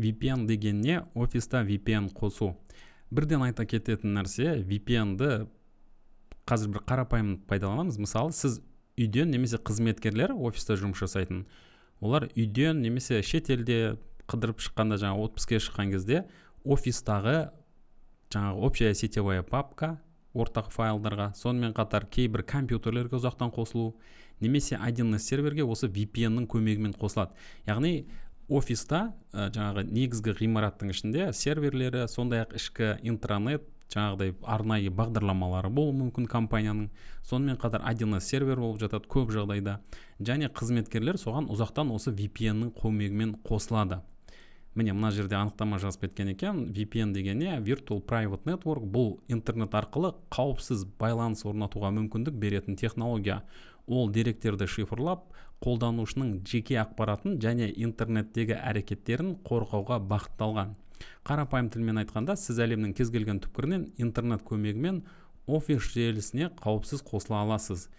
VPN деген не? Офиста VPN қосу. Бірден айта кететін нәрсе, VPN-ді қазір бір қарапайым пайдаланамыз. Мысалы, сіз үйден немесе қызметкерлер офиста жұмыс жасайтын, олар үйден немесе шетелде қыдырып шыққанда, жаңағы отпускке шыққан кезде офистағы жаңағы общая сетевая папка ортақ файлдарға, сонымен қатар кейбір компьютерлерге ұзақтан қосылу, немесе 1С серверге осы VPN-ның көмегімен қосылады. Яғни офиста жаңағы негізгі ғимараттың ішінде серверлері, сондай-ақ ішкі интранет, жаңағыдай арнайы бағдарламалары болуы мүмкін компанияның, сонымен қатар 1С сервер болып жатады көп жағдайда, және қызметкерлер соған ұзақтан осы VPN-ның көмегімен қосылады. Міне мына жерде анықтама жазып кеткен екен. VPN деген не? Virtual Private Network. Бұл интернет арқылы қауіпсіз байланыс орнатуға мүмкіндік беретін технология. Ол деректерді шифрлап, қолданушының жеке ақпаратын және интернеттегі әрекеттерін қорғауға бағытталған. Қарапайым тілмен айтқанда, сіз әлемнің кез келген түпкірінен интернет көмегімен офис желісіне қауіпсіз қосыла аласыз.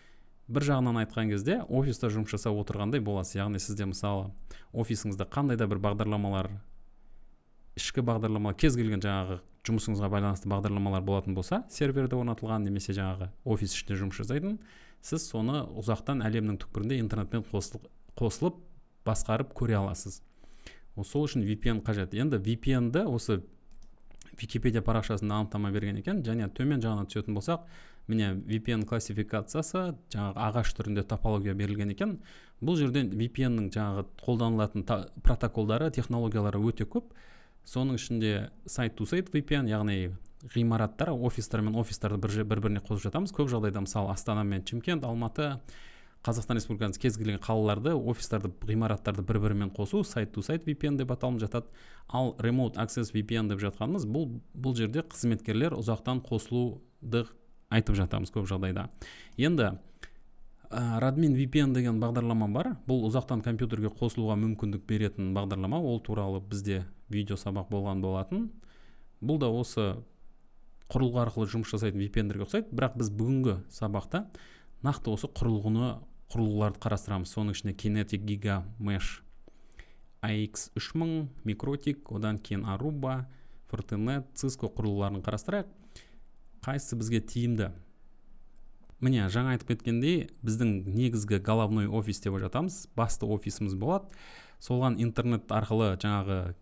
Бір жағынан айтқан кезде офиста жұмыс жасап отырғандай боласыз. Яғни сізде мысалы офисіңізде қандай да бір бағдарламалар, ішкі бағдарламалар, кез келген жаңағы жұмысыңызға байланысты бағдарламалар болатын болса, серверде орнатылған немесе жаңағы офис ішінде жұмыс жасайтын, сіз соны ұзақтан әлемнің түкпірінде интернетпен қосылып басқарып көре аласыз. Сол үшін VPN қажет. Енді VPN-ді осы Википедия парақшасында анықтама берген екен, және төмен жағына түсетін болсақ, міне VPN классификациясы жаңағы ағаш түрінде топология берілген екен. Бұл жерден VPN-ның жаңағы қолданылатын протоколдары, технологиялары өте көп. Соның ішінде сайт-to-сайт VPN, яғни ғимараттар, офистар мен офистарды бір-біріне қосып жатамыз. Көп жағдайда мысалы Астана мен Шымкент, Алматы, Қазақстан Республикасының кез келген қалаларды, офистарды, ғимараттарды бір-бірімен қосу сайт-to-сайт VPN деп аталып жатады. Ал Remote Access VPN деп жатқанымыз бұл жерде қызметкерлер ұзақтан қосылуды айтып жатамыз көп жағдайда. Енді Radmin VPN деген бағдарлама бар. Бұл ұзақтан компьютерге қосылуға мүмкіндік беретін бағдарлама. Ол туралы бізде видео сабақ болған болатын. Бұл да осы құрылғы арқылы жұмыс жасайтын VPN-дерге ұқсайды, бірақ біз бүгінгі сабақта нақты осы құрылғыларды қарастырамыз. Соның ішінде Kinetic Giga Mesh AX3000, Mikrotik, одан кейін Aruba, Fortinet, Cisco құрылғыларын қарастырайық. Қайсысы бізге тиімді? Міне, жаңа айтып кеткендей, біздің негізгі головной офис деп жатамыз, басты офисіміз болады. Солған интернет арқылы жаңағы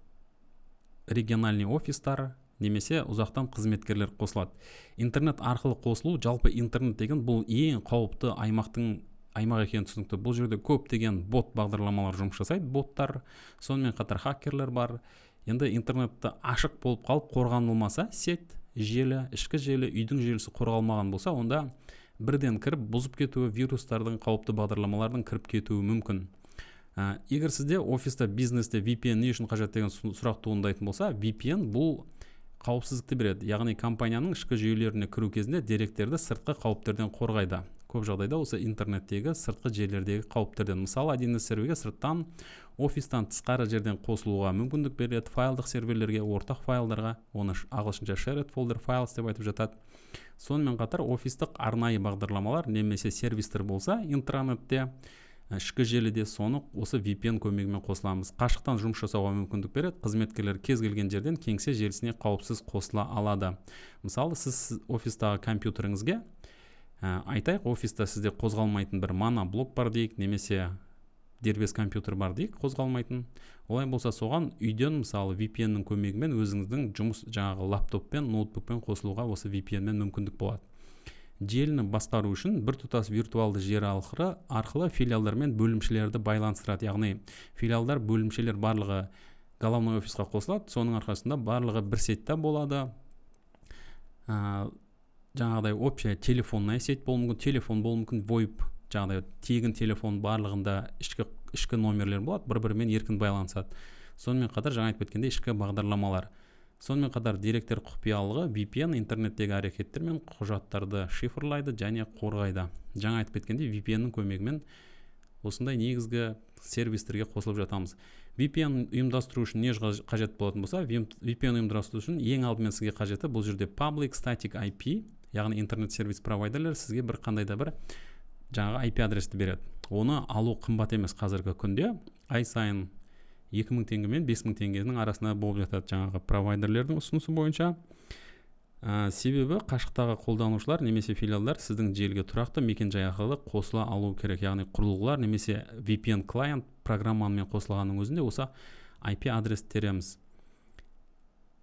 региональный офистар немесе ұзақтан қызметкерлер қосылады. Интернет арқылы қосылу, жалпы интернет деген бұл ең қауіпті аймақ екені түсінікті. Бұл жерде көптеген бот бағдарламалар жұмыс жасайды, боттар, сонымен қатар хакерлер бар. Енді интернетті ашық болып қалып қорғанылмаса, сет, желі, ішкі желі, үйдің желісі қорғалмаған болса, онда бірден кіріп бұзып кетуі, вирустардың, қауіпті бағдарламалардың кіріп кетуі мүмкін. Егер сізде офиста, бизнесте VPN не үшін қажет деген сұрақ туындайтын болса, VPN бұл қауіпсіздікті береді. Яғни компанияның ішкі жүйелеріне кіру кезінде деректерді сыртқы қауіптерден қорғайды. Көп жағдайда осы интернеттегі сыртқы жерлердегі қауіптерден. Мысалы, 1С серверге сырттан офистан тысқары жерден қосылуға мүмкіндік береді. Файлдық серверлерге, ортақ файлдарға, оны ағылшынша shared folder files деп айтып жатады. Сонымен қатар офистық арнайы бағдарламалар немесе сервистер болса, интернетте, ішкі желіде соны осы VPN көмегімен қосыламыз. Қашықтан жұмыс жасауға мүмкіндік береді. Қызметкерлер кез келген жерден кеңсе желісіне қауіпсіз қосыла алады. Мысалы, сіз офистағы компьютеріңізге айтайық, офиста сізде қозғалмайтын бір моноблок бар дейік, немесе дербес компьютер бар дейік, қозғалмайтын. Олай болса, соған үйден мысалы VPN-нің көмегімен өзіңіздің жұмыс жаңағы лаптоппен, ноутбукпен қосылуға осы VPN-мен мүмкіндік болады. Желіні басқару үшін біртұтас виртуалды жер арқылы филиалдар мен бөлімшелерді байланыстырады. Яғни филиалдар, бөлімшелер барлығы головной офисқа қосылады. Соның арқасында барлығы бір сетте болады. Жаңағыдай общая телефонная сеть болуы мүмкін, телефон болуы мүмкін, VoIP, жаңағыдай тегін телефон барлығында ішкі номерлер болады, бір-бірімен еркін байланысады. Сонымен қатар жаңа айтып кеткенде ішкі бағдарламалар. Сонымен қатар деректер құпиялығы VPN интернеттегі әрекеттер мен құжаттарды шифрлайды және қорғайды. Жаңа айтып кеткенде VPN-нің көмегімен осындай негізгі сервистерге қосылып жатамыз. VPN ұйымдастыру үшін не қажет болатын болса, VPN ұйымдастыру үшін ең алдымен сізге қажеті бұл жерде Public Static IP, яғни интернет сервис провайдерлер сізге бір қандай да бір жаңағы IP адресті береді. Оны алу қымбат емес қазіргі күнде. Ай сайын 2000 теңге мен 5000 теңгенің арасында болып жатады жаңағы провайдерлердің ұсынысы бойынша. Себебі қашықтағы қолданушылар немесе филиалдар сіздің желіге тұрақты мекен-жай арқылы қосыла алу керек, яғни құрылғылар немесе VPN клиент программамен қосылғанның өзінде осы IP адрес тереміз.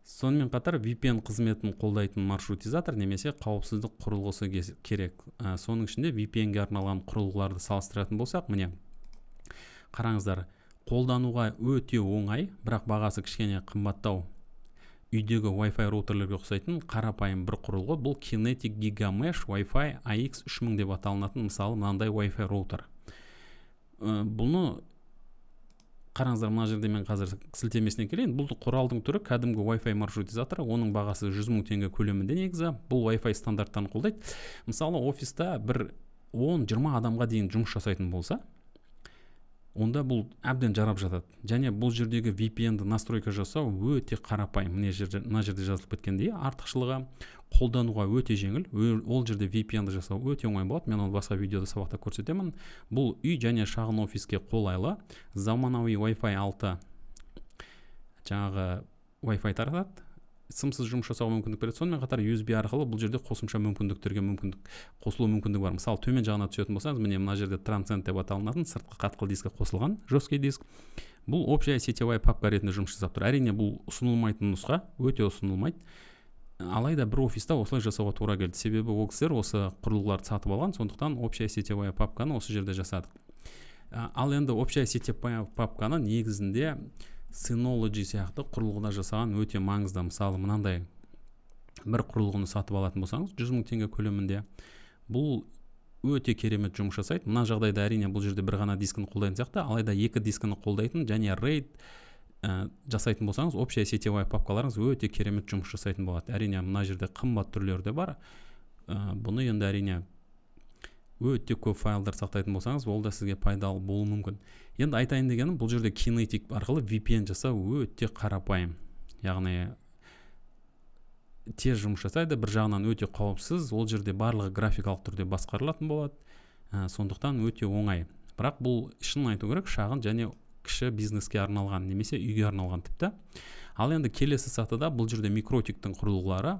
Сонымен қатар VPN қызметін қолдайтын маршрутизатор немесе қауіпсіздік құрылғысы керек. Соның ішінде VPN-ге арналған құрылғыларды салыстыратын болсақ, міне қараңыздар, қолдануға өте оңай, бірақ бағасы кішкене қымбаттау үйдегі Wi-Fi роутерлерге ұқсайтын қарапайым бір құрылғы. Бұл Kinetic Gigamesh Wi-Fi AX3000 деп аталынатын мысалы мынандай Wi-Fi роутер. Бұны қараңыздар, мына жерде мен қазір сілтемесіне келейін. Бұл құралдың түрі кәдімгі Wi-Fi маршрутизаторы, оның бағасы 100 000 теңге көлемінде негізі. Бұл Wi-Fi стандарттарын қолдайды. Мысалы офиста бір 10-20 адамға дейін жұмыс жасайтын болса, онда бұл әбден жарап жатады. Және бұл жердегі VPN-ді настройка жасау өте қарапайым. Мына жерде жазылып кеткендей, артықшылығы қолдануға өте жеңіл. Ол жерде VPN-ді жасау өте оңай болады. Мен оны басқа видеода сабақта көрсетемін. Бұл үй және шағын офиске қолайлы. Заманауи Wi-Fi 6 жаңағы Wi-Fi таратады. Сымсыз жұмыс жасауға мүмкіндік береді. Сонымен қатар USB арқылы бұл жерде қосымша мүмкіндіктерге қосылу мүмкіндігі бар. Мысалы, төмен жағына түсетін болсаңыз, міне мына жерде Transcend деп аталынатын сыртқы қатқыл дискке қосылған жесткий диск. Бұл общая сетевая папка ретінде жұмыс жасап тұр. Әрине бұл ұсынылмайтын нұсқа, өте ұсынылмайды. Алайда бір офиста осылай жасауға тура келді. Себебі ол кісілер осы құрылғыларды сатып алған, сондықтан общая сетевая папканы осы жерде жасадық. Ал енді общая сетевая папканы негізінде Synology сияқты құрылғыда жасаған өте маңызды. Мысалы, мынандай бір құрылғыны сатып алатын болсаңыз, 100 000 теңге көлемінде, бұл өте керемет жұмыс жасайды. Мына жағдайда әрине бұл жерде бір ғана дискіні қолдайтын сияқты, алайда екі дискіні қолдайтын және RAID жасайтын болсаңыз, общая сетевая папкаларыңыз өте керемет жұмыс жасайтын болады. Әрине мына жерде қымбат түрлері де бар. Бұны енді әрине өте көп файлдар сақтайтын болсаңыз, ол да сізге пайдалы болуы мүмкін. Енді айтайын дегенім, бұл жерде Kinetic арқылы VPN жасау өте қарапайым. Яғни тез жұмыс жасайды, бір жағынан өте қауіпсіз, ол жерде барлығы графикалық түрде басқарылатын болады. Сондықтан өте оңай. Бірақ бұл шынын айту керек, шағын және кіші бизнеске арналған немесе үйге арналған тіпті. Ал енді келесі сатыда бұл жерде Mikrotik-тің құрылғылары.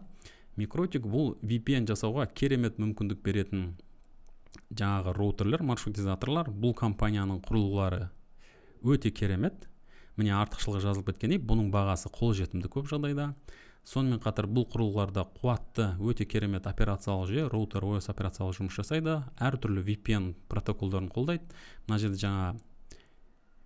Mikrotik бұл VPN жасауға керемет мүмкіндік беретін жаңағы роутерлер, маршрутизаторлар. Бұл компанияның құрылғылары өте керемет. Міне артықшылығы жазылып кеткендей, бұның бағасы қолжетімді көп жағдайда. Сонымен қатар бұл құрылғыларда қуатты, өте керемет операциялық жүйе, роутер OS операциялық жұмыс жасайды. Әртүрлі VPN протоколдарын қолдайды. Мына жерде жаңа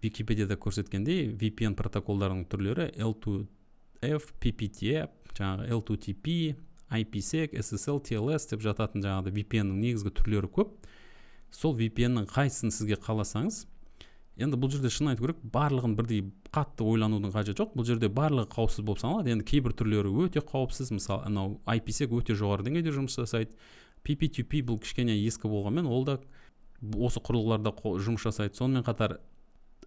Википедияда көрсеткендей, VPN протоколдарының түрлері L2F, PPTF, жаңағы L2TP, IPsec, SSL, TLS деп жататын жаңағы VPN-нің негізгі түрлері көп. Сол VPN-нің қайсысын сізге қаласаңыз, енді бұл жерде шын айту керек, барлығын бірдей қатты ойланудың қажеті жоқ. Бұл жерде барлығы қауіпсіз болып саналады. Енді кейбір түрлері өте қауіпсіз. Мысалы, анау IPsec өте жоғары деңгейде жұмыс жасайды. PPTP бұл кішкене ескі болғанмен, ол да осы құрылғыларда жұмыс жасайды. Сонымен қатар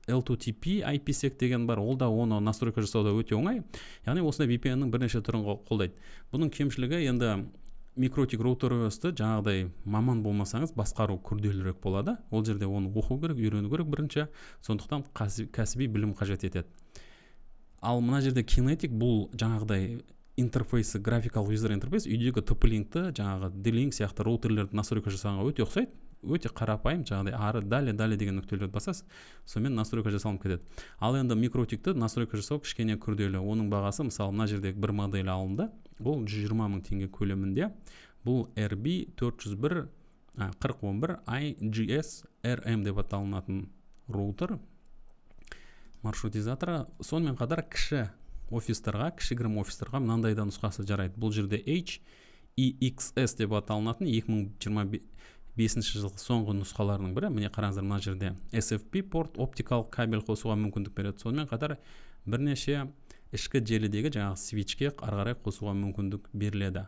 L2TP, IPsec деген бар, ол да оны настройка жасауда өте оңай. Яғни осындай VPN-нің бірнеше түрін қолдайды. Бұның кемшілігі енді Mikrotik роутерді жаңағыдай маман болмасаңыз басқару күрделірек болады. Ол жерде оны оқу керек, үйрену керек бірінші, сондықтан кәсіби білім қажет етеді. Ал мына жерде Kinetic бұл жаңағыдай интерфейсы, графикалық user интерфейс, үйдегі TP-Link'ті, жаңағы D-Link сияқты роутерлерді настройка жасағанға өте ұқсайды. Өте қарапайым, жаңағыдай ары дәле деген нүктелерді басасыз, сонымен настройка жасалып кетеді. Ал енді Mikrotik-ті настройка жасау кішкене күрделі. Оның бағасы, мысалы, мына жердегі бір модель алынды. Ол 120 000 теңге көлемінде. Бұл RB 401 4011 IGS RM деп аталынатын роутер маршрутизаторы. Сонымен қатар кіші офистарға, кішігірім офистарға мынандай да нұсқасы жарайды. Бұл жерде HEXS деп аталынатын 2025 жылғы соңғы нұсқаларының бірі. Міне қараңыздар, мына жерде SFP порт, оптикалық кабель қосуға мүмкіндік береді. Сонымен қатар бірнеше ішкі желідегі жаңағы свичке ары қарай қосуға мүмкіндік беріледі.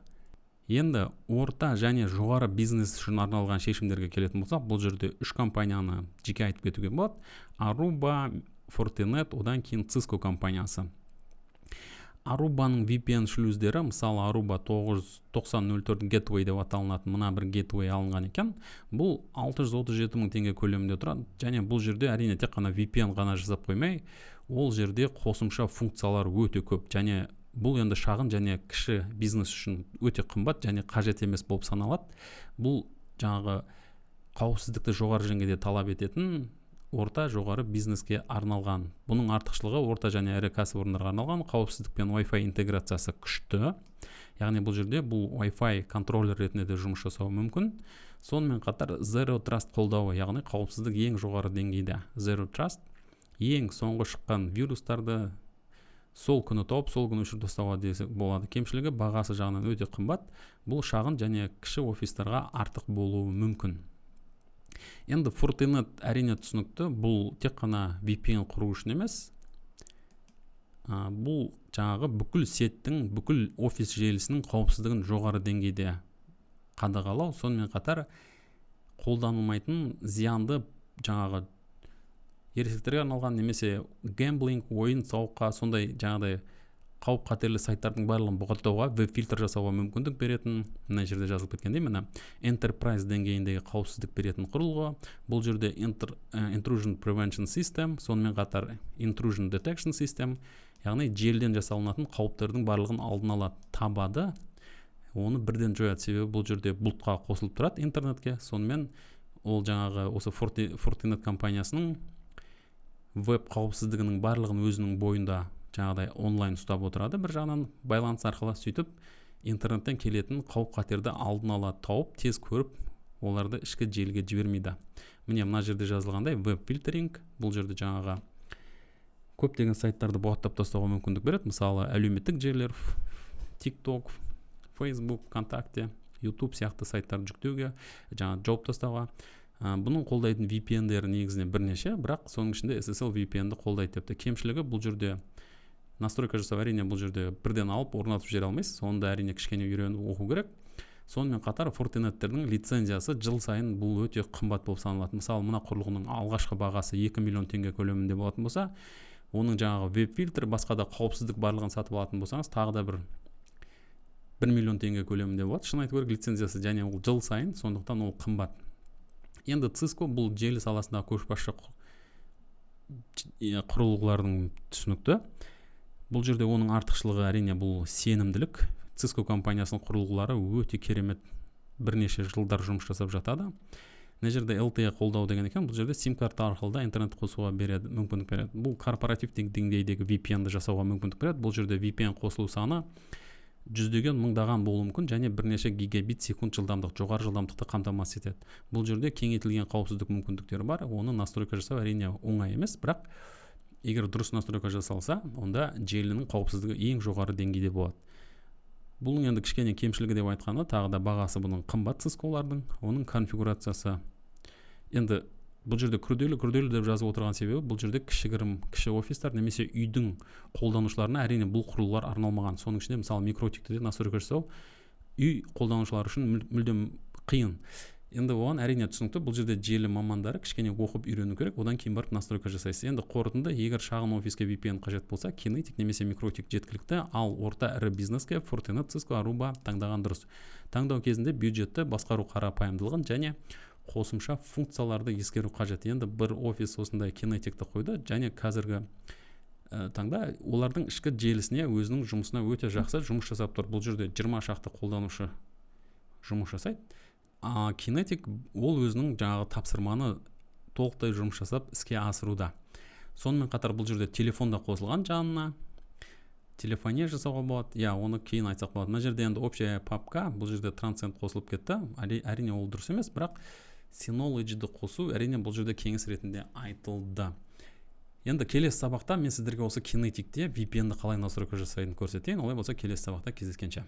Енді орта және жоғары бизнес үшін арналған шешімдерге келетін болсақ, бұл жерде 3 компанияны жеке айтып кетуге болады. Aruba, Fortinet, одан кейін Cisco компаниясы. Aruba-ның VPN шлюздері, мысалы Aruba 99004 Gateway деп аталынатын мына бір Gateway алынған екен. Бұл 637 000 теңге көлемінде тұрады, және бұл жерде әрине тек қана VPN ғана жасап қоймай, ол жерде қосымша функциялар өте көп, және бұл енді шағын және кіші бизнес үшін өте қымбат және қажет емес болып саналады. Бұл жаңағы қауіпсіздікті жоғары деңгейде талап ететін орта жоғары бизнеске арналған. Бұның артықшылығы орта және ірі кәсіпорындарға арналған, қауіпсіздік пен Wi-Fi интеграциясы күшті. Яғни бұл жерде бұл Wi-Fi контроллер ретінде де жұмыс жасауы мүмкін. Сонымен қатар Zero Trust қолдауы, яғни қауіпсіздік ең жоғары деңгейде. Zero Trust ең соңғы шыққан вирустарды сол күні тауып, сол күні өшіріп тастауға десек болады. Кемшілігі бағасы жағынан өте қымбат. Бұл шағын және кіші офистарға артық болуы мүмкін. Енді Fortinet әрине түсінікті, бұл тек қана VPN құру үшін емес, бұл жаңағы бүкіл сеттің, бүкіл офис желісінің қауіпсіздігін жоғары деңгейде қадағалау, сонымен қатар қолданылмайтын зиянды жаңағы ересектерге арналған немесе гэмблинг, ойын сауыққа, сондай жаңағыдай қауіп қатерлі сайттардың барлығын бұғаттауға веб-фильтр жасауға мүмкіндік беретін, мына жерде жазылып кеткендей, міне Enterprise деңгейіндегі қауіпсіздік беретін құрылғы. Бұл жерде Intrusion Prevention System, сонымен қатар Intrusion Detection System, яғни желіден жасалынатын қауіптердің барлығын алдын ала табады, оны бірден жояды. Себебі бұл жерде бұлтқа қосылып тұрады интернетке. Сонымен ол жаңағы осы Fortinet компаниясының веб қауіпсіздігінің барлығын өзінің бойында жаңағыдай онлайн ұстап отырады. Бір жағынан байланыс арқылы сөйтіп интернеттен келетін қауіп қатерді алдын ала тауып, тез көріп, оларды ішкі желіге жібермейді. Міне мына жерде жазылғандай веб-фильтринг, бұл жерде жаңағы көптеген сайттарды бұғаттап тастауға мүмкіндік береді. Мысалы, әлеуметтік желілер, TikTok, Facebook, ВКонтакте, YouTube сияқты сайттарды жүктеуге, жаңа жауып тастауға. Бұның қолдайтын VPN-дері негізінен бірнеше, бірақ соның ішінде SSL VPN-ді қолдайды депті. Кемшілігі бұл жерде настройка жасау, әрине бұл жерде бірден алып орнатып жібере алмайсыз, онда әрине кішкене үйреніп оқу керек. Сонымен қатар Fortinetтердің лицензиясы жыл сайын бұл өте қымбат болып саналады. Мысалы, мына құрылғының алғашқы бағасы 2 миллион теңге көлемінде болатын болса, оның жаңағы веб-фильтр, басқа да қауіпсіздік барлығын сатып алатын болсаңыз, тағы да бір 1 миллион теңге көлемінде болады. Шын айту керек, лицензиясы және ол жыл сайын, сондықтан ол қымбат. Енді Cisco бұл желі саласындағы көшбасшы құрылғылардың түсінікті. Бұл жерде оның артықшылығы әрине бұл сенімділік. Cisco компаниясының құрылғылары өте керемет бірнеше жылдар жұмыс жасап жатады. Мына жерде LTE қолдау деген екен, бұл жерде SIM карта арқылы да интернет қосуға береді, мүмкіндік береді. Бұл корпоративтік деңгейдегі VPN-ді жасауға мүмкіндік береді. Бұл жерде VPN қосылу саны жүздеген мыңдаған болуы мүмкін, және бірнеше гигабит секунд жылдамдық, жоғары жылдамдықты қамтамасыз етеді. Бұл жерде кеңейтілген қауіпсіздік мүмкіндіктері бар. Оны настройка жасау әрине оңай емес, бірақ егер дұрыс настройка жасалса, онда желінің қауіпсіздігі ең жоғары деңгейде болады. Бұның енді кішкене кемшілігі деп айтқаны, тағы да бағасы бұның қымбат Cisco-лардың, оның конфигурациясы. Енді бұл жерде күрделі деп жазып отырған себебі, бұл жерде кіші офистар немесе үйдің қолданушыларына әрине бұл құрылғылар арналмаған. Соның ішінде мысалы микротикті настройка жасау үй қолданушылары үшін мүлдем қиын. Енді оған әрине түсінікті, бұл жерде желі мамандары кішкене оқып үйрену керек, одан кейін барып настройка жасайсыз. Енді қорытынды, егер шағын офиске VPN қажет болса, Kinetic немесе микротик жеткілікті, ал орта ірі бизнеске Fortinet, Cisco, Aruba таңдаған дұрыс. Таңдау кезінде бюджетті басқару қарапайымдылығын және қосымша функцияларды ескеру қажет. Енді бір офис осындай Kinetic-ті қойды, және қазіргі таңда олардың ішкі желісіне өзінің жұмысына өте жақсы жұмыс жасап тұр. Бұл жерде 20 шақты қолданушы жұмыс жасайды. Kinetic ол өзінің жаңағы тапсырманы толықтай жұмыс жасап іске асыруда. Сонымен қатар бұл жерде телефонда қосылған жанына телефония жасауға болады. Оны кейін айтсақ болады. Мына жерде енді общая папка, бұл жерде Transcend қосылып кетті. Әрине ол дұрыс емес, бірақ Synology-ді қосу әрине бұл жерде кеңес ретінде айтылды. Енді келесі сабақта мен сіздерге осы Kinetic-те VPN-ді қалай настройка жасайтынын көрсетейін. Олай болса келесі сабақта кездескенше.